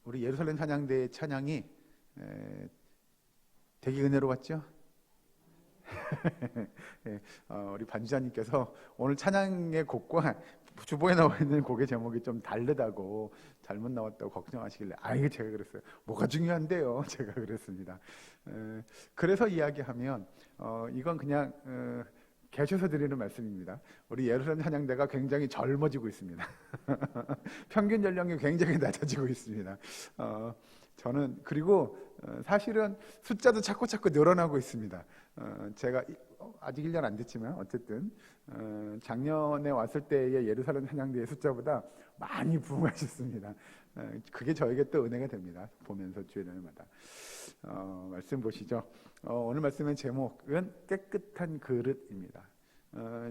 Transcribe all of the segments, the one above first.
우리 예루살렘 찬양대의 찬양이 되게 은혜로웠죠? 우리 반주자님께서 오늘 찬양의 곡과 주보에 나와 있는 곡의 제목이 좀 다르다고, 잘못 나왔다고 걱정하시길래 이거 제가 그랬어요. 뭐가 중요한데요? 제가 그랬습니다. 그래서 이야기하면 이건 그냥 계셔서 드리는 말씀입니다. 우리 예루살렘 찬양대가 굉장히 젊어지고 있습니다. 평균 연령이 굉장히 낮아지고 있습니다. 저는 그리고 사실은 숫자도 자꾸 늘어나고 있습니다. 제가 아직 1년 안 됐지만 어쨌든 작년에 왔을 때의 예루살렘 찬양대의 숫자보다 많이 부흥하셨습니다. 그게 저에게 또 은혜가 됩니다. 보면서 주의 날마다 말씀 보시죠. 오늘 말씀의 제목은 깨끗한 그릇입니다.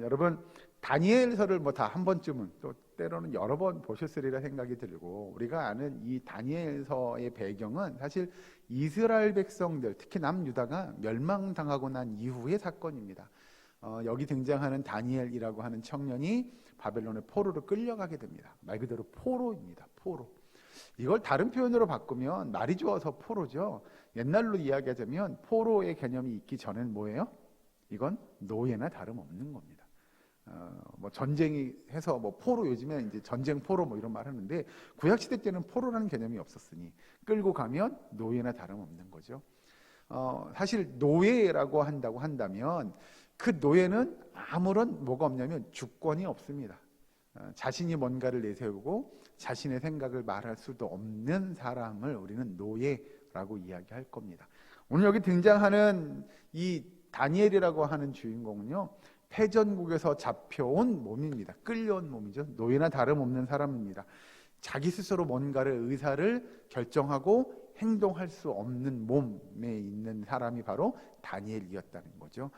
여러분 다니엘서를 뭐 다 한 번쯤은, 또 때로는 여러 번 보셨으리라 생각이 들고, 우리가 아는 이 다니엘서의 배경은 사실 이스라엘 백성들, 특히 남유다가 멸망당하고 난 이후의 사건입니다. 여기 등장하는 다니엘이라고 하는 청년이 바벨론의 포로로 끌려가게 됩니다. 말 그대로 포로입니다. 포로. 이걸 다른 표현으로 바꾸면 말이 좋아서 포로죠. 옛날로 이야기하자면 포로의 개념이 있기 전엔 뭐예요? 이건 노예나 다름없는 겁니다. 뭐 전쟁이 해서 뭐 포로, 요즘에 이제 전쟁 포로 뭐 이런 말 하는데, 구약 시대 때는 포로라는 개념이 없었으니 끌고 가면 노예나 다름없는 거죠. 사실 노예라고 한다면 그 노예는 아무런 뭐가 없냐면 주권이 없습니다. 자신이 뭔가를 내세우고 자신의 생각을 말할 수도 없는 사람을 우리는 노예라고 이야기할 겁니다. 오늘 여기 등장하는 이 다니엘이라고 하는 주인공은요, 패전국에서 잡혀온 몸입니다. 끌려온 몸이죠. 노예나 다름없는 사람입니다. 자기 스스로 뭔가를, 의사를 결정하고 행동할 수 없는 몸에 있는 사람이 바로 다니엘이었다는 거죠.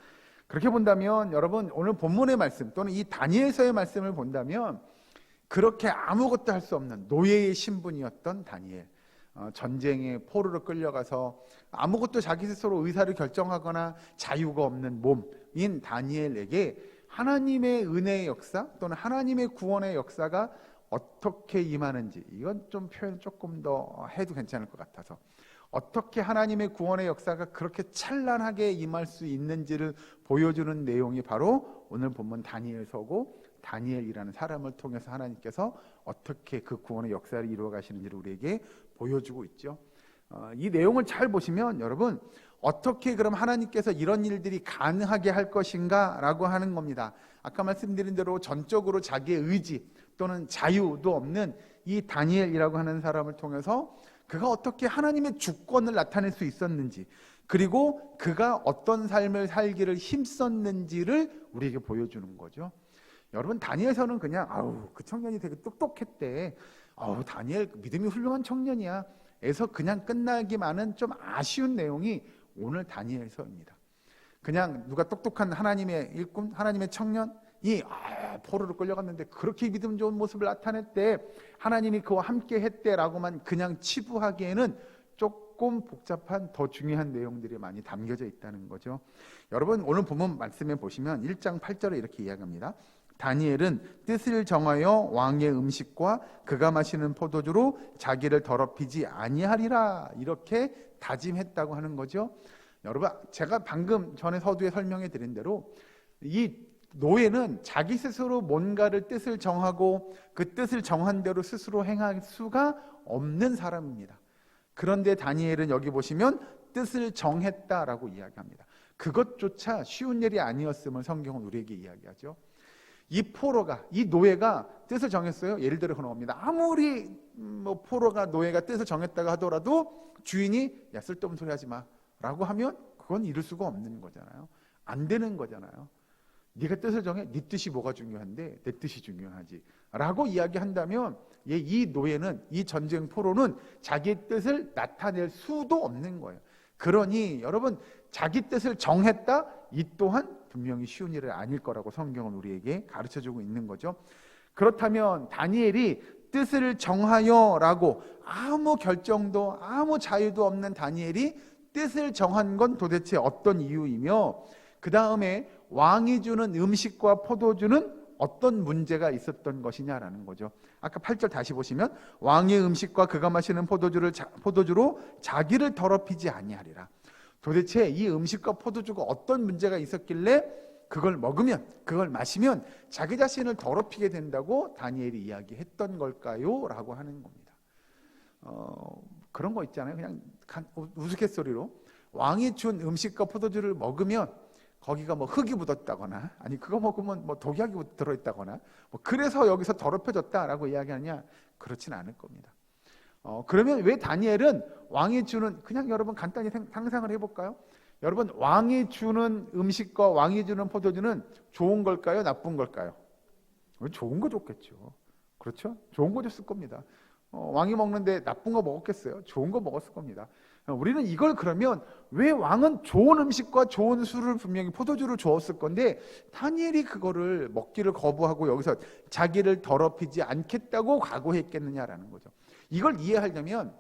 그렇게 본다면 여러분, 오늘 본문의 말씀 또는 이 다니엘서의 말씀을 본다면 그렇게 아무것도 할 수 없는 노예의 신분이었던 다니엘, 전쟁에 포로로 끌려가서 아무것도 자기 스스로 의사를 결정하거나 자유가 없는 몸인 다니엘에게 하나님의 은혜의 역사 또는 하나님의 구원의 역사가 어떻게 임하는지, 이건 좀 표현 조금 더 해도 괜찮을 것 같아서, 어떻게 하나님의 구원의 역사가 그렇게 찬란하게 임할 수 있는지를 보여주는 내용이 바로 오늘 본문 다니엘서고, 다니엘이라는 사람을 통해서 하나님께서 어떻게 그 구원의 역사를 이루어 가시는지를 우리에게 보여주고 있죠. 이 내용을 잘 보시면 여러분, 어떻게 그럼 하나님께서 이런 일들이 가능하게 할 것인가 라고 하는 겁니다. 아까 말씀드린 대로 전적으로 자기의 의지 또는 자유도 없는 이 다니엘이라고 하는 사람을 통해서 그가 어떻게 하나님의 주권을 나타낼 수 있었는지, 그리고 그가 어떤 삶을 살기를 힘썼는지를 우리에게 보여주는 거죠. 여러분, 다니엘서는 그냥 그 청년이 되게 똑똑했대, 다니엘 믿음이 훌륭한 청년이야 에서 그냥 끝나기만은 좀 아쉬운 내용이 오늘 다니엘서입니다. 그냥 누가 똑똑한 하나님의 일꾼, 하나님의 청년이 포로로 끌려갔는데 그렇게 믿음 좋은 모습을 나타냈대, 하나님이 그와 함께 했대라고만 그냥 치부하기에는 조금 복잡한, 더 중요한 내용들이 많이 담겨져 있다는 거죠. 여러분, 오늘 본문 말씀에 보시면 1장 8절에 이렇게 이야기합니다. 다니엘은 뜻을 정하여 왕의 음식과 그가 마시는 포도주로 자기를 더럽히지 아니하리라, 이렇게 다짐했다고 하는 거죠. 여러분, 제가 방금 전에 서두에 설명해 드린 대로 이 노예는 자기 스스로 뭔가를 뜻을 정하고 그 뜻을 정한 대로 스스로 행할 수가 없는 사람입니다. 그런데 다니엘은 여기 보시면 뜻을 정했다라고 이야기합니다. 그것조차 쉬운 일이 아니었음을 성경은 우리에게 이야기하죠. 이 포로가, 이 노예가 뜻을 정했어요. 예를 들어 그럽니다. 아무리 포로가, 노예가 뜻을 정했다고 하더라도 주인이 쓸데없는 소리 하지 마 라고 하면 그건 이룰 수가 없는 거잖아요. 안 되는 거잖아요. 네가 뜻을 정해, 네 뜻이 뭐가 중요한데 내 뜻이 중요하지 라고 이야기한다면 이 노예는, 이 전쟁 포로는 자기의 뜻을 나타낼 수도 없는 거예요. 그러니 여러분, 자기 뜻을 정했다, 이 또한 분명히 쉬운 일은 아닐 거라고 성경은 우리에게 가르쳐주고 있는 거죠. 그렇다면 다니엘이 뜻을 정하여 라고 아무 결정도 아무 자유도 없는 다니엘이 뜻을 정한 건 도대체 어떤 이유이며, 그 다음에 왕이 주는 음식과 포도주는 어떤 문제가 있었던 것이냐라는 거죠. 아까 8절 다시 보시면 왕의 음식과 그가 마시는 포도주로 자기를 더럽히지 아니하리라. 도대체 이 음식과 포도주가 어떤 문제가 있었길래 그걸 먹으면, 그걸 마시면 자기 자신을 더럽히게 된다고 다니엘이 이야기했던 걸까요? 라고 하는 겁니다. 그런 거 있잖아요. 그냥 우스갯소리로 왕이 준 음식과 포도주를 먹으면 거기가 뭐 흙이 묻었다거나, 아니 그거 먹으면 뭐 독약이 들어있다거나, 뭐 그래서 여기서 더럽혀졌다라고 이야기하냐? 그렇진 않을 겁니다. 그러면 왜 다니엘은 왕이 주는, 그냥 여러분 간단히 상상을 해볼까요? 여러분, 왕이 주는 음식과 왕이 주는 포도주는 좋은 걸까요? 나쁜 걸까요? 좋은 거 줬겠죠. 그렇죠? 좋은 거 줬을 겁니다. 왕이 먹는데 나쁜 거 먹었겠어요? 좋은 거 먹었을 겁니다. 우리는 이걸 그러면 왜 왕은 좋은 음식과 좋은 술을 분명히 포도주를 주었을 건데 다니엘이 그거를 먹기를 거부하고 여기서 자기를 더럽히지 않겠다고 각오했겠느냐라는 거죠. 이걸 이해하려면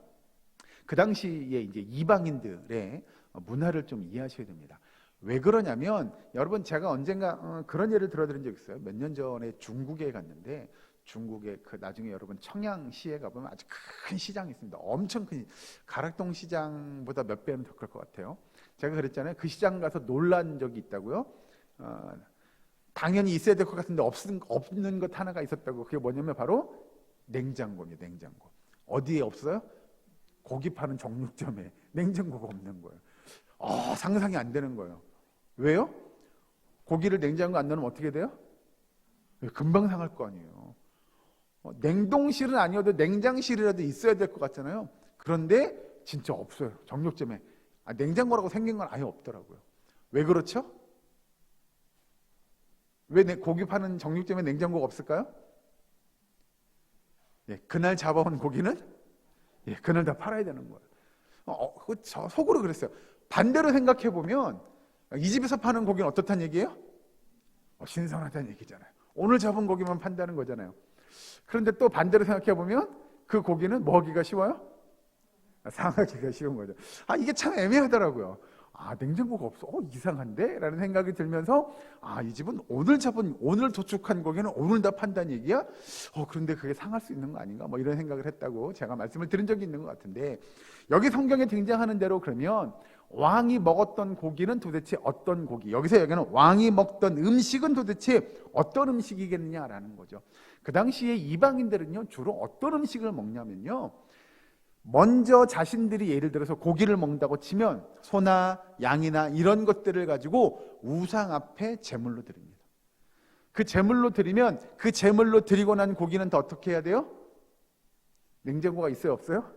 그 당시에 이제 이방인들의 문화를 좀 이해하셔야 됩니다. 왜 그러냐면 여러분, 제가 언젠가 그런 예를 들어드린 적 있어요. 몇 년 전에 중국에 갔는데 중국에 그 나중에 여러분 청양시에 가보면 아주 큰 시장이 있습니다. 엄청 큰, 가락동 시장보다 몇 배는 더 클 것 같아요. 제가 그랬잖아요. 그 시장 가서 놀란 적이 있다고요. 당연히 있어야 될 것 같은데 없는 것 하나가 있었다고. 그게 뭐냐면 바로 냉장고입니다. 냉장고. 어디에 없어요? 고기 파는 정육점에 냉장고가 없는 거예요. 상상이 안 되는 거예요. 왜요? 고기를 냉장고 안 넣으면 어떻게 돼요? 금방 상할 거 아니에요. 냉동실은 아니어도 냉장실이라도 있어야 될 것 같잖아요. 그런데 진짜 없어요. 정육점에 냉장고라고 생긴 건 아예 없더라고요. 왜 그렇죠? 왜 고기 파는 정육점에 냉장고가 없을까요? 그날 잡아온 고기는 그날 다 팔아야 되는 거예요. 저 속으로 그랬어요. 반대로 생각해 보면 이 집에서 파는 고기는 어떻다는 얘기예요? 신선하다는 얘기잖아요. 오늘 잡은 고기만 판다는 거잖아요. 그런데 또 반대로 생각해 보면 그 고기는 뭐 하기가 쉬워요? 상하기가 쉬운 거죠. 이게 참 애매하더라고요. 냉장고가 없어. 이상한데? 라는 생각이 들면서 이 집은 오늘 도축한 고기는 오늘 다 판다는 얘기야? 그런데 그게 상할 수 있는 거 아닌가? 뭐 이런 생각을 했다고 제가 말씀을 드린 적이 있는 것 같은데, 여기 성경에 등장하는 대로 그러면 왕이 먹었던 고기는 도대체 어떤 고기? 여기서 여기는 왕이 먹던 음식은 도대체 어떤 음식이겠느냐라는 거죠. 그 당시에 이방인들은요, 주로 어떤 음식을 먹냐면요, 먼저 자신들이 예를 들어서 고기를 먹는다고 치면 소나 양이나 이런 것들을 가지고 우상 앞에 제물로 드립니다. 그 제물로 드리면 그 제물로 드리고 난 고기는 더 어떻게 해야 돼요? 냉장고가 있어요? 없어요?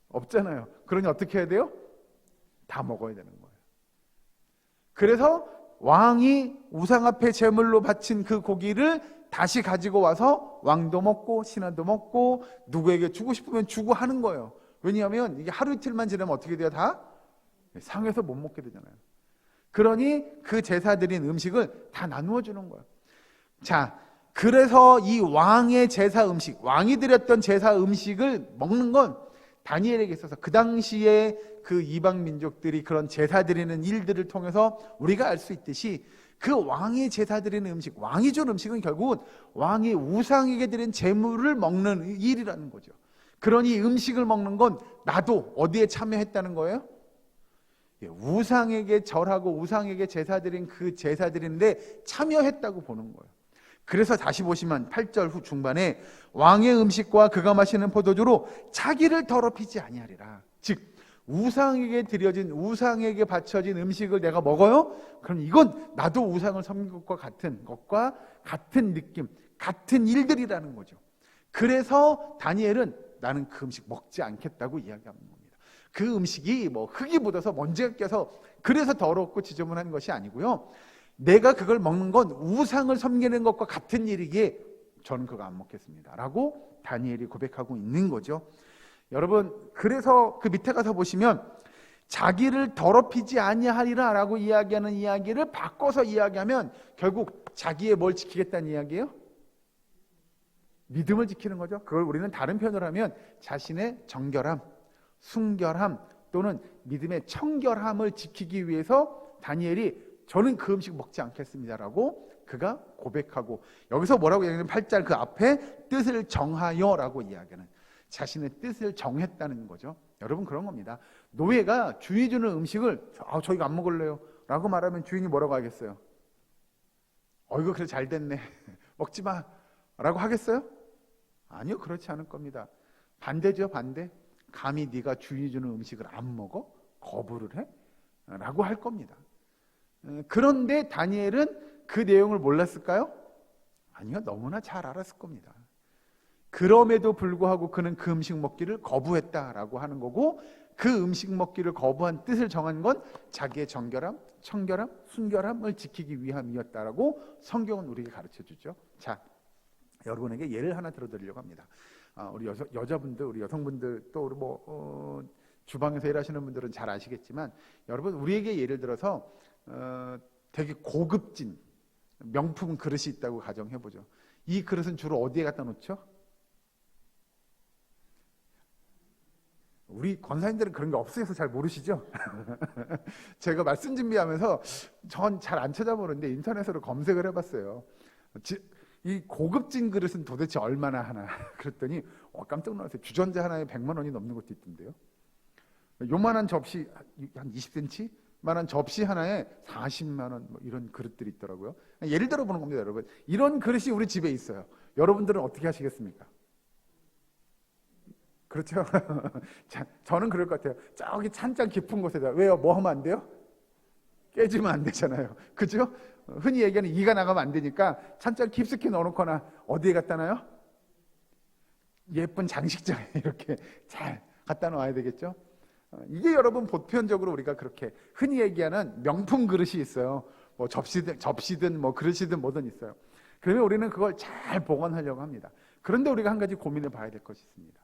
없잖아요. 그러니 어떻게 해야 돼요? 다 먹어야 되는 거예요. 그래서 왕이 우상 앞에 제물로 바친 그 고기를 다시 가지고 와서 왕도 먹고 신하도 먹고 누구에게 주고 싶으면 주고 하는 거예요. 왜냐하면 이게 하루 이틀만 지나면 어떻게 돼요? 다 상해서 못 먹게 되잖아요. 그러니 그 제사 드린 음식을 다 나누어 주는 거예요. 자, 그래서 이 왕의 제사 음식, 왕이 드렸던 제사 음식을 먹는 건 다니엘에게 있어서 그 당시에 그 이방 민족들이 그런 제사 드리는 일들을 통해서 우리가 알 수 있듯이 그 왕이 제사 드리는 음식, 왕이 준 음식은 결국은 왕이 우상에게 드린 제물을 먹는 일이라는 거죠. 그러니 음식을 먹는 건 나도 어디에 참여했다는 거예요? 우상에게 절하고 우상에게 제사 드린 그 제사 드리는데 참여했다고 보는 거예요. 그래서 다시 보시면 8절 후 중반에 왕의 음식과 그가 마시는 포도주로 자기를 더럽히지 아니하리라. 즉 우상에게 드려진, 우상에게 바쳐진 음식을 내가 먹어요? 그럼 이건 나도 우상을 섬긴 것과 같은 느낌, 같은 일들이라는 거죠. 그래서 다니엘은 나는 그 음식 먹지 않겠다고 이야기하는 겁니다. 그 음식이 뭐 흙이 묻어서 먼지가 껴서 그래서 더럽고 지저분한 것이 아니고요, 내가 그걸 먹는 건 우상을 섬기는 것과 같은 일이기에 저는 그거 안 먹겠습니다 라고 다니엘이 고백하고 있는 거죠. 여러분, 그래서 그 밑에 가서 보시면 자기를 더럽히지 아니하리라 라고 이야기하는 이야기를 바꿔서 이야기하면 결국 자기의 뭘 지키겠다는 이야기예요? 믿음을 지키는 거죠. 그걸 우리는 다른 표현으로 하면 자신의 정결함, 순결함 또는 믿음의 청결함을 지키기 위해서 다니엘이 저는 그 음식 먹지 않겠습니다라고 그가 고백하고, 여기서 뭐라고 얘기하냐면 8절 그 앞에 뜻을 정하여라고 이야기하는, 자신의 뜻을 정했다는 거죠. 여러분 그런 겁니다. 노예가 주인이 주는 음식을 저희가 안 먹을래요 라고 말하면 주인이 뭐라고 하겠어요? 이거 그래 잘 됐네 먹지 마 라고 하겠어요? 아니요, 그렇지 않을 겁니다. 반대죠, 반대. 감히 네가 주인이 주는 음식을 안 먹어? 거부를 해? 라고 할 겁니다. 그런데 다니엘은 그 내용을 몰랐을까요? 아니요, 너무나 잘 알았을 겁니다. 그럼에도 불구하고 그는 그 음식 먹기를 거부했다라고 하는 거고, 그 음식 먹기를 거부한 뜻을 정한 건 자기의 정결함, 청결함, 순결함을 지키기 위함이었다라고 성경은 우리에게 가르쳐주죠. 자, 여러분에게 예를 하나 들어드리려고 합니다. 우리 여자분들, 우리 여성분들, 또 우리 주방에서 일하시는 분들은 잘 아시겠지만, 여러분 우리에게 예를 들어서 되게 고급진 명품 그릇이 있다고 가정해보죠. 이 그릇은 주로 어디에 갖다 놓죠? 우리 권사님들은 그런 게 없어서 잘 모르시죠? 제가 말씀 준비하면서 전 잘 안 찾아보는데 인터넷으로 검색을 해봤어요. 이 고급진 그릇은 도대체 얼마나 하나? 그랬더니 깜짝 놀랐어요. 주전자 하나에 100만 원이 넘는 것도 있던데요. 요만한 접시 한 20cm? 만한 접시 하나에 40만 원, 이런 그릇들이 있더라고요. 예를 들어 보는 겁니다, 여러분. 이런 그릇이 우리 집에 있어요. 여러분들은 어떻게 하시겠습니까? 그렇죠? 자, 저는 그럴 것 같아요. 저기 찬장 깊은 곳에다. 왜요? 뭐 하면 안 돼요? 깨지면 안 되잖아요. 그죠? 흔히 얘기하는 이가 나가면 안 되니까 찬장 깊숙이 넣어놓거나 어디에 갖다 놔요? 예쁜 장식장에 이렇게 잘 갖다 놔야 되겠죠? 이게 여러분 보편적으로 우리가 그렇게 흔히 얘기하는 명품 그릇이 있어요. 뭐 접시든 뭐 그릇이든 뭐든 있어요. 그러면 우리는 그걸 잘 보관하려고 합니다. 그런데 우리가 한 가지 고민해 봐야 될 것이 있습니다.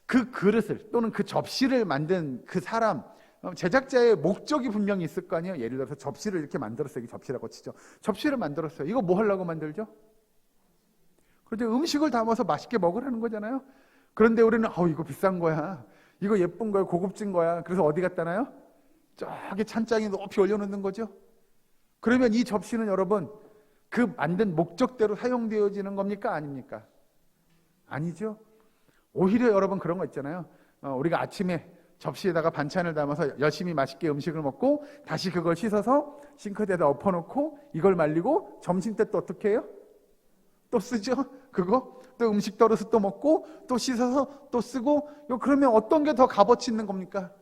그 그릇을 또는 그 접시를 만든 그 사람, 제작자의 목적이 분명히 있을 거 아니에요. 예를 들어서 접시를 이렇게 만들었어요. 이게 접시라고 치죠. 접시를 만들었어요. 이거 뭐 하려고 만들죠? 그런데 음식을 담아서 맛있게 먹으라는 거잖아요. 그런데 우리는 이거 비싼 거야, 이거 예쁜 거야, 고급진 거야. 그래서 어디 갖다 놔요? 저기 찬장에 높이 올려놓는 거죠. 그러면 이 접시는 여러분 그 만든 목적대로 사용되어지는 겁니까? 아닙니까? 아니죠. 오히려 여러분 그런 거 있잖아요. 우리가 아침에 접시에다가 반찬을 담아서 열심히 맛있게 음식을 먹고 다시 그걸 씻어서 싱크대에다 엎어놓고 이걸 말리고 점심때 또 어떻게 해요? 또 쓰죠? 그거 또 음식 떨어서 또 먹고 또 씻어서 또 쓰고. 그러면 어떤 게 더 값어치 있는 겁니까?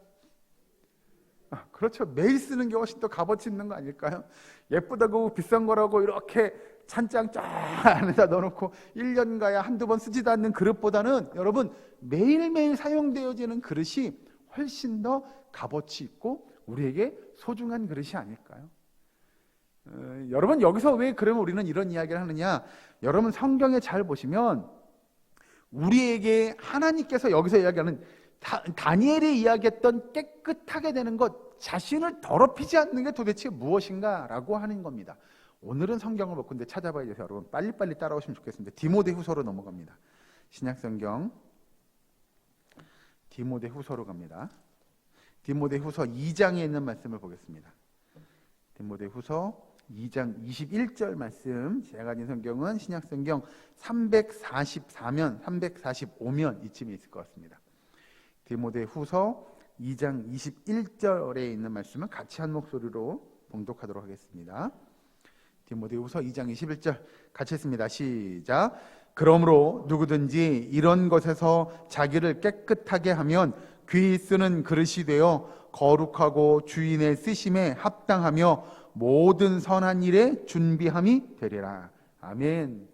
그렇죠. 매일 쓰는 게 훨씬 더 값어치 있는 거 아닐까요? 예쁘다고 비싼 거라고 이렇게 찬장 쫙 안에다 넣어놓고 1년 가야 한두 번 쓰지도 않는 그릇보다는 여러분 매일매일 사용되어지는 그릇이 훨씬 더 값어치 있고 우리에게 소중한 그릇이 아닐까요? 여러분 여기서 왜 그러면 우리는 이런 이야기를 하느냐? 여러분 성경에 잘 보시면 우리에게 하나님께서 여기서 이야기하는 다니엘이 이야기했던 깨끗하게 되는 것, 자신을 더럽히지 않는 게 도대체 무엇인가 라고 하는 겁니다. 오늘은 성경을 못 근데 찾아봐야 돼서 여러분 빨리빨리 따라오시면 좋겠습니다. 디모데후서로 넘어갑니다. 신약성경 디모데후서로 갑니다. 디모데후서 2장에 있는 말씀을 보겠습니다. 디모데후서 2장 21절 말씀. 제가 가진 성경은 신약성경 344면 345면 이쯤에 있을 것 같습니다. 디모데후서 2장 21절에 있는 말씀은 같이 한 목소리로 봉독하도록 하겠습니다. 디모데후서 2장 21절 같이 했습니다. 시작. 그러므로 누구든지 이런 것에서 자기를 깨끗하게 하면 귀히 쓰는 그릇이 되어 거룩하고 주인의 쓰심에 합당하며 모든 선한 일에 준비함이 되리라. 아멘.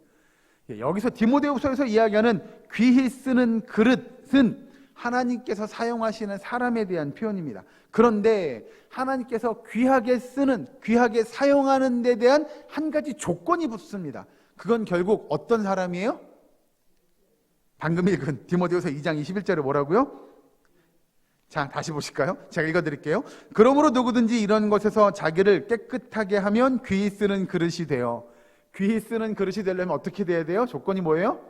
여기서 디모데후서에서 이야기하는 귀히 쓰는 그릇은 하나님께서 사용하시는 사람에 대한 표현입니다. 그런데 하나님께서 귀하게 쓰는, 귀하게 사용하는 데 대한 한 가지 조건이 붙습니다. 그건 결국 어떤 사람이에요? 방금 읽은 디모데후서 2장 21절에 뭐라고요? 자, 다시 보실까요? 제가 읽어드릴게요. 그러므로 누구든지 이런 것에서 자기를 깨끗하게 하면 귀히 쓰는 그릇이 되어. 귀히 쓰는 그릇이 되려면 어떻게 돼야 돼요? 조건이 뭐예요?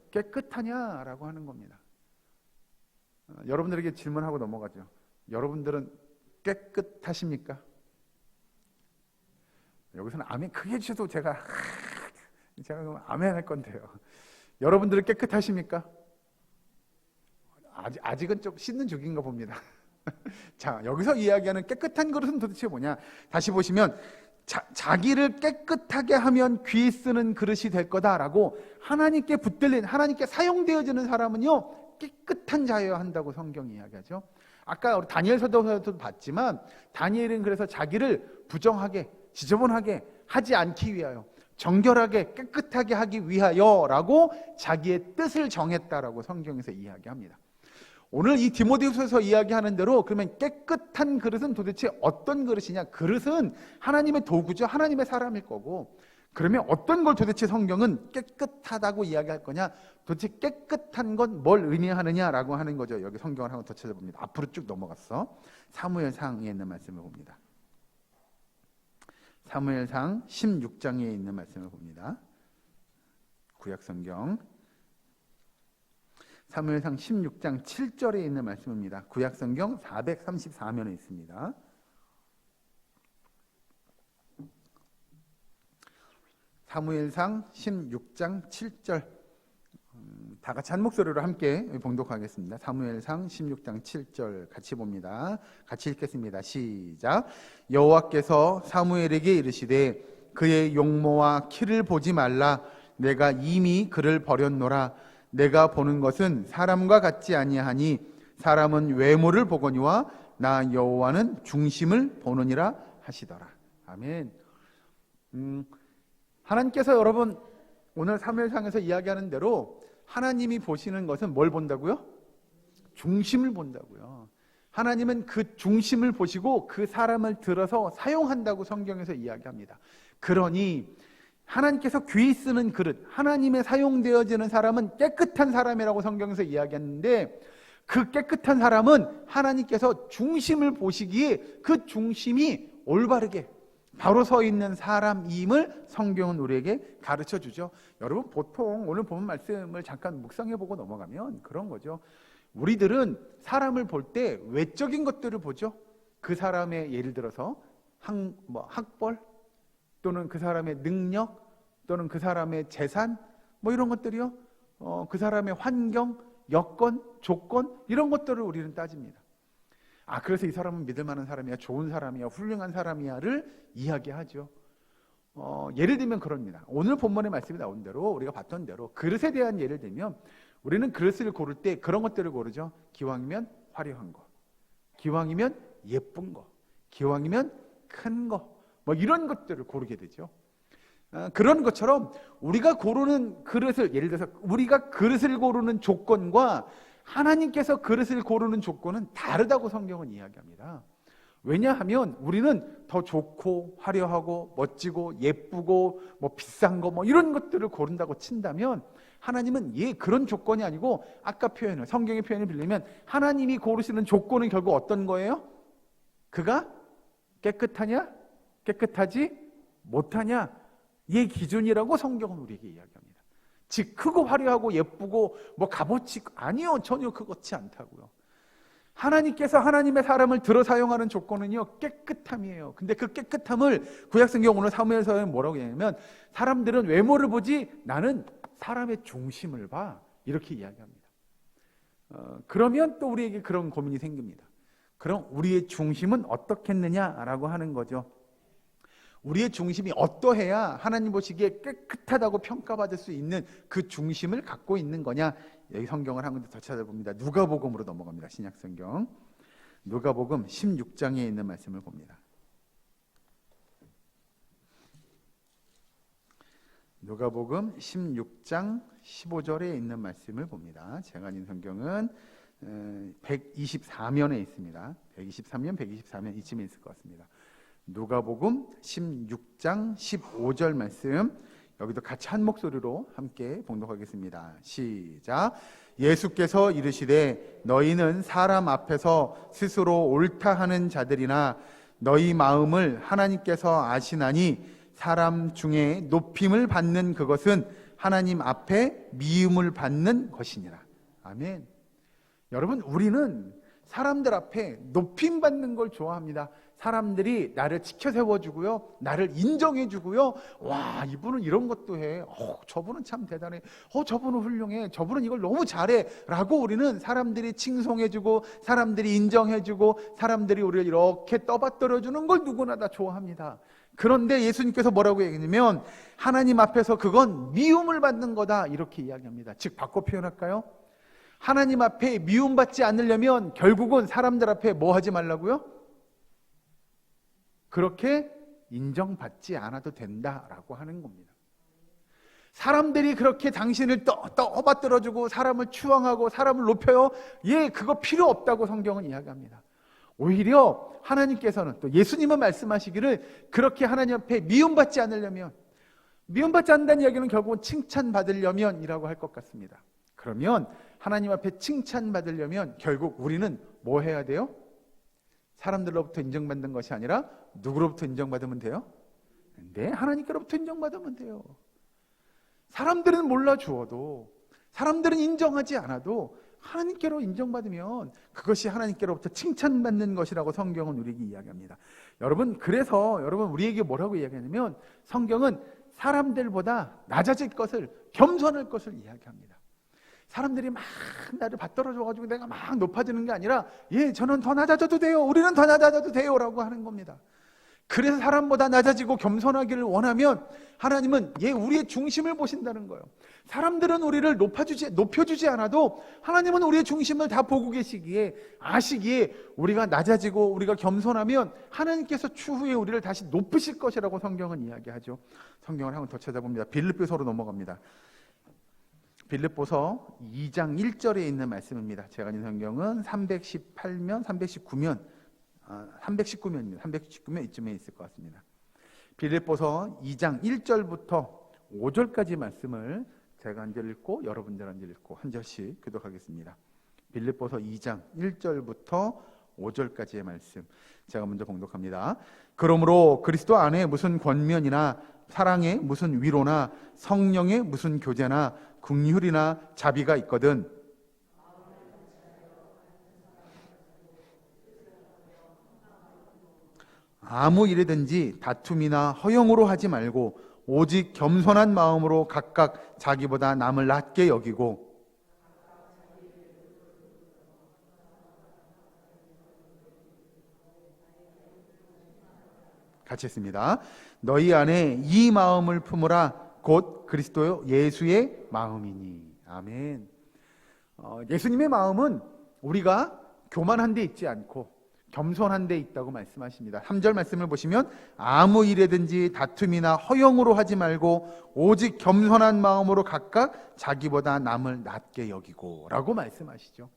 깨끗하냐라고 하는 겁니다. 여러분들에게 질문하고 넘어가죠. 여러분들은 깨끗하십니까? 여기서는 아멘 크게 해주셔도 제가 그럼 아멘 할 건데요. 여러분들은 깨끗하십니까? 아직은 좀 씻는 중인가 봅니다. 자, 여기서 이야기하는 깨끗한 그릇은 도대체 뭐냐? 다시 보시면 자기를 깨끗하게 하면 귀 쓰는 그릇이 될 거다라고 하나님께 붙들린, 하나님께 사용되어지는 사람은요 깨끗한 자여야 한다고 성경이 이야기하죠. 아까 우리 다니엘서도 봤지만 다니엘은 그래서 자기를 부정하게, 지저분하게 하지 않기 위하여, 정결하게 깨끗하게 하기 위하여라고 자기의 뜻을 정했다라고 성경에서 이야기합니다. 오늘 이 디모데후서에서 이야기하는 대로 그러면 깨끗한 그릇은 도대체 어떤 그릇이냐? 그릇은 하나님의 도구죠. 하나님의 사람일 거고, 그러면 어떤 걸 도대체 성경은 깨끗하다고 이야기할 거냐? 도대체 깨끗한 건 뭘 의미하느냐라고 하는 거죠. 여기 성경을 한번 더 찾아봅니다. 앞으로 쭉 넘어갔어. 사무엘상에 있는 말씀을 봅니다. 사무엘상 16장에 있는 말씀을 봅니다. 구약성경 사무엘상 16장 7절에 있는 말씀입니다. 구약성경 434면에 있습니다. 사무엘상 16장 7절 다 같이 한 목소리로 함께 봉독하겠습니다. 사무엘상 16장 7절 같이 봅니다. 같이 읽겠습니다. 시작. 여호와께서 사무엘에게 이르시되 그의 용모와 키를 보지 말라. 내가 이미 그를 버렸노라. 내가 보는 것은 사람과 같지 아니하니 사람은 외모를 보거니와 나 여호와는 중심을 보느니라 하시더라. 아멘. 하나님께서 여러분 오늘 사무엘상에서 이야기하는 대로 하나님이 보시는 것은 뭘 본다고요? 중심을 본다고요. 하나님은 그 중심을 보시고 그 사람을 들어서 사용한다고 성경에서 이야기합니다. 그러니 하나님께서 귀 쓰는 그릇, 하나님의 사용되어지는 사람은 깨끗한 사람이라고 성경에서 이야기했는데, 그 깨끗한 사람은 하나님께서 중심을 보시기에 그 중심이 올바르게 바로 서 있는 사람임을 성경은 우리에게 가르쳐 주죠. 여러분 보통 오늘 본 말씀을 잠깐 묵상해보고 넘어가면 그런 거죠. 우리들은 사람을 볼 때 외적인 것들을 보죠. 그 사람의 예를 들어서 학벌, 또는 그 사람의 능력, 또는 그 사람의 재산, 이런 것들이요. 그 사람의 환경, 여건, 조건, 이런 것들을 우리는 따집니다. 그래서 이 사람은 믿을 만한 사람이야, 좋은 사람이야, 훌륭한 사람이야를 이야기하죠. 예를 들면 그럽니다. 오늘 본문의 말씀이 나온 대로, 우리가 봤던 대로 그릇에 대한 예를 들면, 우리는 그릇을 고를 때 그런 것들을 고르죠. 기왕이면 화려한 거, 기왕이면 예쁜 거, 기왕이면 큰 거, 이런 것들을 고르게 되죠. 그런 것처럼 우리가 고르는 그릇을, 예를 들어서 우리가 그릇을 고르는 조건과 하나님께서 그릇을 고르는 조건은 다르다고 성경은 이야기합니다. 왜냐하면 우리는 더 좋고 화려하고 멋지고 예쁘고 비싼 거 이런 것들을 고른다고 친다면, 하나님은 그런 조건이 아니고, 아까 표현을, 성경의 표현을 빌리면 하나님이 고르시는 조건은 결국 어떤 거예요? 그가 깨끗하냐? 깨끗하지 못하냐? 이 기준이라고 성경은 우리에게 이야기합니다. 즉 크고 화려하고 예쁘고 값어치, 아니요, 전혀 그렇지 않다고요. 하나님께서 하나님의 사람을 들어 사용하는 조건은요 깨끗함이에요. 근데 그 깨끗함을 구약성경 오늘 사무엘서에 뭐라고 얘기하냐면, 사람들은 외모를 보지 나는 사람의 중심을 봐, 이렇게 이야기합니다. 그러면 또 우리에게 그런 고민이 생깁니다. 그럼 우리의 중심은 어떻겠느냐라고 하는 거죠. 우리의 중심이 어떠해야 하나님 보시기에 깨끗하다고 평가받을 수 있는 그 중심을 갖고 있는 거냐? 여기 성경을 한 군데 더 찾아봅니다. 누가복음으로 넘어갑니다. 신약성경 누가복음 16장에 있는 말씀을 봅니다. 누가복음 16장 15절에 있는 말씀을 봅니다. 제가 아닌 성경은 124면에 있습니다. 123면, 124면 이쯤에 있을 것 같습니다. 누가복음 16장 15절 말씀, 여기도 같이 한 목소리로 함께 봉독하겠습니다. 시작. 예수께서 이르시되 너희는 사람 앞에서 스스로 옳다 하는 자들이나 너희 마음을 하나님께서 아시나니 사람 중에 높임을 받는 그것은 하나님 앞에 미움을 받는 것이니라. 아멘. 여러분, 우리는 사람들 앞에 높임 받는 걸 좋아합니다. 사람들이 나를 지켜 세워주고요, 나를 인정해주고요. 와, 이분은 이런 것도 해. 저분은 참 대단해. 저분은 훌륭해. 저분은 이걸 너무 잘해. 라고 우리는 사람들이 칭송해주고, 사람들이 인정해주고, 사람들이 우리를 이렇게 떠받들어주는 걸 누구나 다 좋아합니다. 그런데 예수님께서 뭐라고 얘기하냐면, 하나님 앞에서 그건 미움을 받는 거다, 이렇게 이야기합니다. 즉, 바꿔 표현할까요? 하나님 앞에 미움받지 않으려면 결국은 사람들 앞에 뭐 하지 말라고요? 그렇게 인정받지 않아도 된다라고 하는 겁니다. 사람들이 그렇게 당신을 떠받들어주고 사람을 추앙하고 사람을 높여요. 그거 필요 없다고 성경은 이야기합니다. 오히려 하나님께서는, 또 예수님은 말씀하시기를, 그렇게 하나님 앞에 미움받지 않으려면, 미움받지 않는다는 이야기는 결국은 칭찬받으려면이라고 할 것 같습니다. 그러면 하나님 앞에 칭찬받으려면 결국 우리는 뭐 해야 돼요? 사람들로부터 인정받는 것이 아니라 누구로부터 인정받으면 돼요? 네, 하나님께로부터 인정받으면 돼요. 사람들은 몰라주어도, 사람들은 인정하지 않아도 하나님께로 인정받으면 그것이 하나님께로부터 칭찬받는 것이라고 성경은 우리에게 이야기합니다. 여러분, 그래서 여러분, 우리에게 뭐라고 이야기하냐면, 성경은 사람들보다 낮아질 것을, 겸손할 것을 이야기합니다. 사람들이 막 나를 받들어줘가지고 내가 막 높아지는 게 아니라, 저는 더 낮아져도 돼요, 우리는 더 낮아져도 돼요 라고 하는 겁니다. 그래서 사람보다 낮아지고 겸손하기를 원하면 하나님은 우리의 중심을 보신다는 거예요. 사람들은 우리를 높여주지 않아도 하나님은 우리의 중심을 다 보고 계시기에, 아시기에 우리가 낮아지고 우리가 겸손하면 하나님께서 추후에 우리를 다시 높이실 것이라고 성경은 이야기하죠. 성경을 한번 더 찾아봅니다. 빌립보서로 넘어갑니다. 빌립보서 2장 1절에 있는 말씀입니다. 제가 있는 성경은 319면 319면 이쯤에 있을 것 같습니다. 빌립보서 2장 1절부터 5절까지 말씀을 제가 한 절 읽고 여러분들 한 절 읽고 한 절씩 교독하겠습니다. 빌립보서 2장 1절부터 5절까지의 말씀, 제가 먼저 봉독합니다. 그러므로 그리스도 안에 무슨 권면이나 사랑에 무슨 위로나 성령의 무슨 교제나 긍휼이나 자비가 있거든 아무 일이든지 다툼이나 허영으로 하지 말고 오직 겸손한 마음으로 각각 자기보다 남을 낮게 여기고, 같이 했습니다. 너희 안에 이 마음을 품으라. 곧 그리스도 예수의 마음이니. 아멘. 예수님의 마음은 우리가 교만한 데 있지 않고 겸손한 데 있다고 말씀하십니다. 3절 말씀을 보시면 아무 일에든지 다툼이나 허영으로 하지 말고 오직 겸손한 마음으로 각각 자기보다 남을 낮게 여기고 라고 말씀하시죠.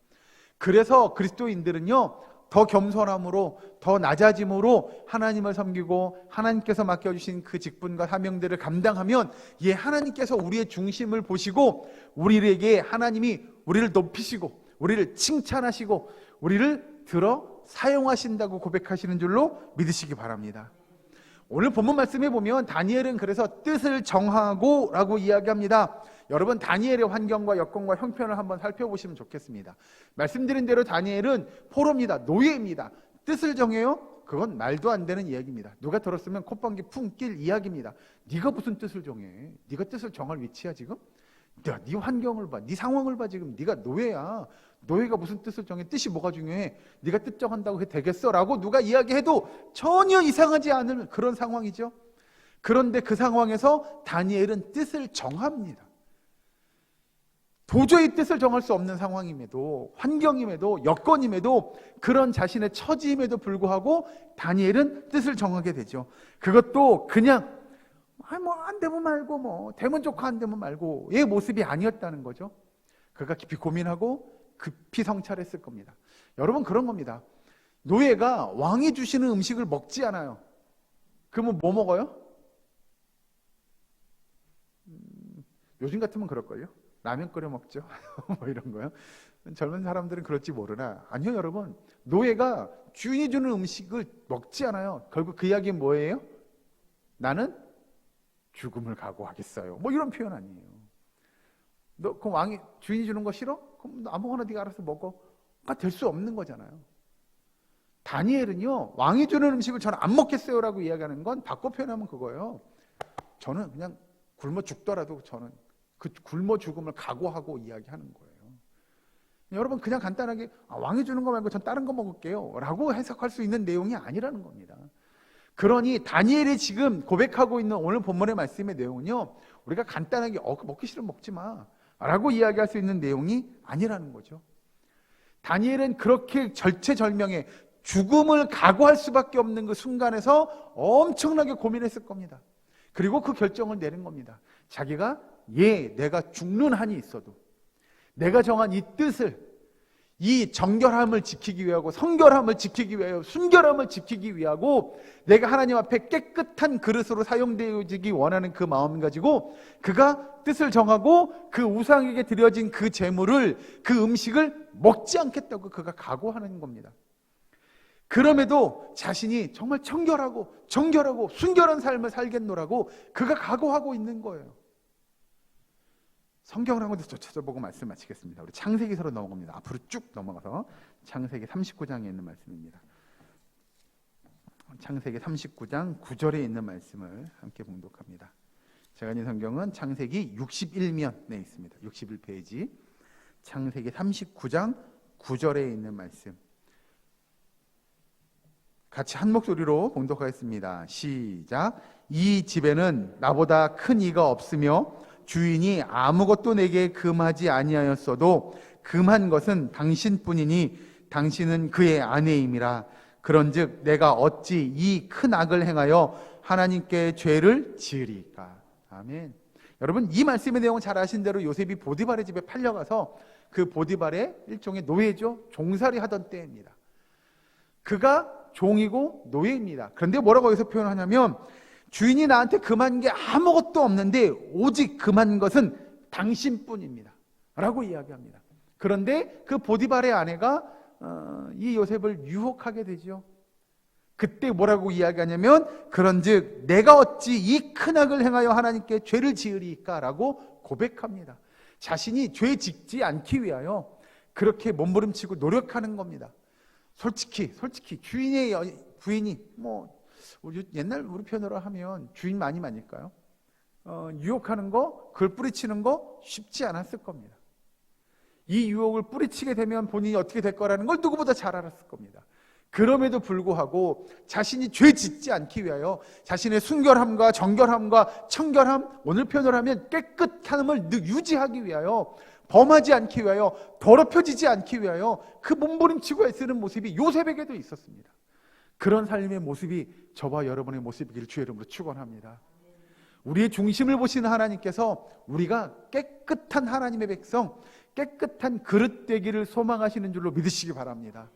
그래서 그리스도인들은요, 더 겸손함으로, 더 낮아짐으로 하나님을 섬기고 하나님께서 맡겨주신 그 직분과 사명들을 감당하면 하나님께서 우리의 중심을 보시고 우리에게 하나님이 우리를 높이시고 우리를 칭찬하시고 우리를 들어 사용하신다고 고백하시는 줄로 믿으시기 바랍니다. 오늘 본문 말씀에 보면 다니엘은 그래서 뜻을 정하고 라고 이야기합니다. 여러분, 다니엘의 환경과 여건과 형편을 한번 살펴보시면 좋겠습니다. 말씀드린 대로 다니엘은 포로입니다. 노예입니다. 뜻을 정해요? 그건 말도 안 되는 이야기입니다. 누가 들었으면 콧방귀 풍 낄 이야기입니다. 네가 무슨 뜻을 정해? 네가 뜻을 정할 위치야 지금? 네 환경을 봐, 네 상황을 봐. 지금 네가 노예야. 노예가 무슨 뜻을 정해? 뜻이 뭐가 중요해? 네가 뜻 정한다고 해 되겠어? 라고 누가 이야기해도 전혀 이상하지 않은 그런 상황이죠. 그런데 그 상황에서 다니엘은 뜻을 정합니다. 도저히 뜻을 정할 수 없는 상황임에도, 환경임에도, 여건임에도, 그런 자신의 처지임에도 불구하고 다니엘은 뜻을 정하게 되죠. 그것도 그냥 안 되면 말고, 되면 좋고 안 되면 말고 의 모습이 아니었다는 거죠. 그가 깊이 고민하고 급히 성찰했을 겁니다. 여러분, 그런 겁니다. 노예가 왕이 주시는 음식을 먹지 않아요. 그러면 뭐 먹어요? 요즘 같으면 그럴걸요? 라면 끓여 먹죠. 뭐 이런 거요. 젊은 사람들은 그럴지 모르나, 아니요 여러분, 노예가 주인이 주는 음식을 먹지 않아요. 결국 그 이야기는 뭐예요? 나는 죽음을 각오하겠어요. 뭐 이런 표현 아니에요. 너 그 왕이 주인이 주는 거 싫어? 그럼 아무거나 네가 알아서 먹어. 될 수 없는 거잖아요. 다니엘은요, 왕이 주는 음식을 저는 안 먹겠어요 라고 이야기하는 건 바꿔 표현하면 그거예요. 저는 그냥 굶어 죽더라도 저는 그 굶어 죽음을 각오하고 이야기하는 거예요. 여러분, 그냥 간단하게 왕이 주는 거 말고 전 다른 거 먹을게요 라고 해석할 수 있는 내용이 아니라는 겁니다. 그러니 다니엘이 지금 고백하고 있는 오늘 본문의 말씀의 내용은요, 우리가 간단하게 먹기 싫으면 먹지 마 라고 이야기할 수 있는 내용이 아니라는 거죠. 다니엘은 그렇게 절체절명의 죽음을 각오할 수밖에 없는 그 순간에서 엄청나게 고민했을 겁니다. 그리고 그 결정을 내린 겁니다. 자기가 내가 죽는 한이 있어도 내가 정한 이 뜻을, 이 정결함을 지키기 위하고 성결함을 지키기 위하여 순결함을 지키기 위하고 내가 하나님 앞에 깨끗한 그릇으로 사용되어지기 원하는 그 마음 가지고 그가 뜻을 정하고 그 우상에게 드려진 그 제물을, 그 음식을 먹지 않겠다고 그가 각오하는 겁니다. 그럼에도 자신이 정말 정결하고 순결한 삶을 살겠노라고 그가 각오하고 있는 거예요. 성경을 한 군데 더 찾아보고 말씀 마치겠습니다. 우리 창세기서로 넘어갑니다. 앞으로 쭉 넘어가서 창세기 39장에 있는 말씀입니다. 창세기 39장 9절에 있는 말씀을 함께 봉독합니다. 제가 있는 성경은 창세기 61면에 있습니다. 61페이지 창세기 39장 9절에 있는 말씀, 같이 한 목소리로 봉독하겠습니다. 시작. 이 집에는 나보다 큰 이가 없으며 주인이 아무것도 내게 금하지 아니하였어도 금한 것은 당신뿐이니 당신은 그의 아내임이라. 그런즉 내가 어찌 이 큰 악을 행하여 하나님께 죄를 지으리까. 아멘. 여러분, 이 말씀의 내용은 잘 아신 대로 요셉이 보디발의 집에 팔려가서 그 보디발의 일종의 노예죠, 종살이 하던 때입니다. 그가 종이고 노예입니다. 그런데 뭐라고 여기서 표현하냐면 주인이 나한테 금한 게 아무것도 없는데 오직 금한 것은 당신뿐입니다 라고 이야기합니다. 그런데 그 보디발의 아내가 이 요셉을 유혹하게 되죠. 그때 뭐라고 이야기하냐면 그런즉 내가 어찌 이 큰 악을 행하여 하나님께 죄를 지으리까 라고 고백합니다. 자신이 죄 짓지 않기 위하여 그렇게 몸부림치고 노력하는 겁니다. 솔직히 주인의 부인이 옛날 우리 표현으로 하면 주인 마님 아닐까요? 유혹하는 거, 글 뿌리치는 거 쉽지 않았을 겁니다. 이 유혹을 뿌리치게 되면 본인이 어떻게 될 거라는 걸 누구보다 잘 알았을 겁니다. 그럼에도 불구하고 자신이 죄 짓지 않기 위하여 자신의 순결함과 정결함과 청결함, 오늘 표현을 하면 깨끗함을 유지하기 위하여, 범하지 않기 위하여, 더럽혀지지 않기 위하여 그 몸부림치고 애쓰는 모습이 요셉에게도 있었습니다. 그런 삶의 모습이 저와 여러분의 모습이기를 주의 이름으로 축원합니다. 우리의 중심을 보시는 하나님께서 우리가 깨끗한 하나님의 백성, 깨끗한 그릇 되기를 소망하시는 줄로 믿으시기 바랍니다.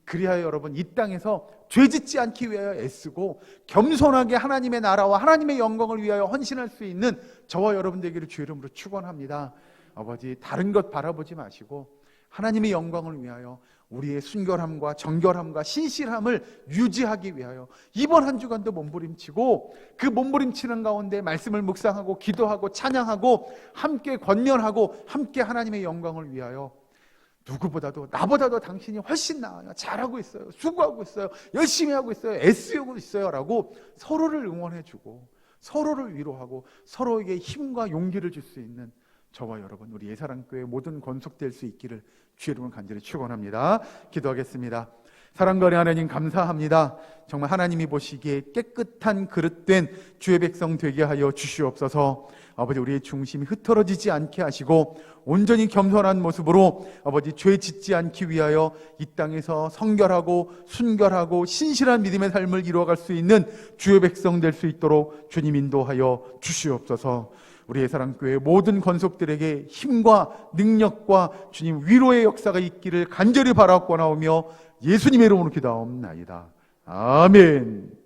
그리하여 여러분, 이 땅에서 죄짓지 않기 위하여 애쓰고 겸손하게 하나님의 나라와 하나님의 영광을 위하여 헌신할 수 있는 저와 여러분 되기를 주의 이름으로 축원합니다. 아버지, 다른 것 바라보지 마시고 하나님의 영광을 위하여 우리의 순결함과 정결함과 신실함을 유지하기 위하여 이번 한 주간도 몸부림치고, 그 몸부림치는 가운데 말씀을 묵상하고 기도하고 찬양하고 함께 권면하고 함께 하나님의 영광을 위하여 누구보다도 나보다도 당신이 훨씬 나아요, 잘하고 있어요, 수고하고 있어요, 열심히 하고 있어요, 애쓰고 있어요 라고 서로를 응원해주고 서로를 위로하고 서로에게 힘과 용기를 줄 수 있는 저와 여러분, 우리 예사랑교회 모든 건속될 수 있기를 주의 이름으로 간절히 축원합니다. 기도하겠습니다. 사랑과 은혜 하나님 감사합니다. 정말 하나님이 보시기에 깨끗한 그릇된 주의 백성 되게 하여 주시옵소서. 아버지, 우리의 중심이 흐트러지지 않게 하시고 온전히 겸손한 모습으로 아버지 죄 짓지 않기 위하여 이 땅에서 성결하고 순결하고 신실한 믿음의 삶을 이루어갈 수 있는 주의 백성 될 수 있도록 주님 인도하여 주시옵소서. 우리 예사랑교회 모든 건속들에게 힘과 능력과 주님 위로의 역사가 있기를 간절히 바라옵고 나오며 예수님의 이름으로 기도하옵나이다. 아멘.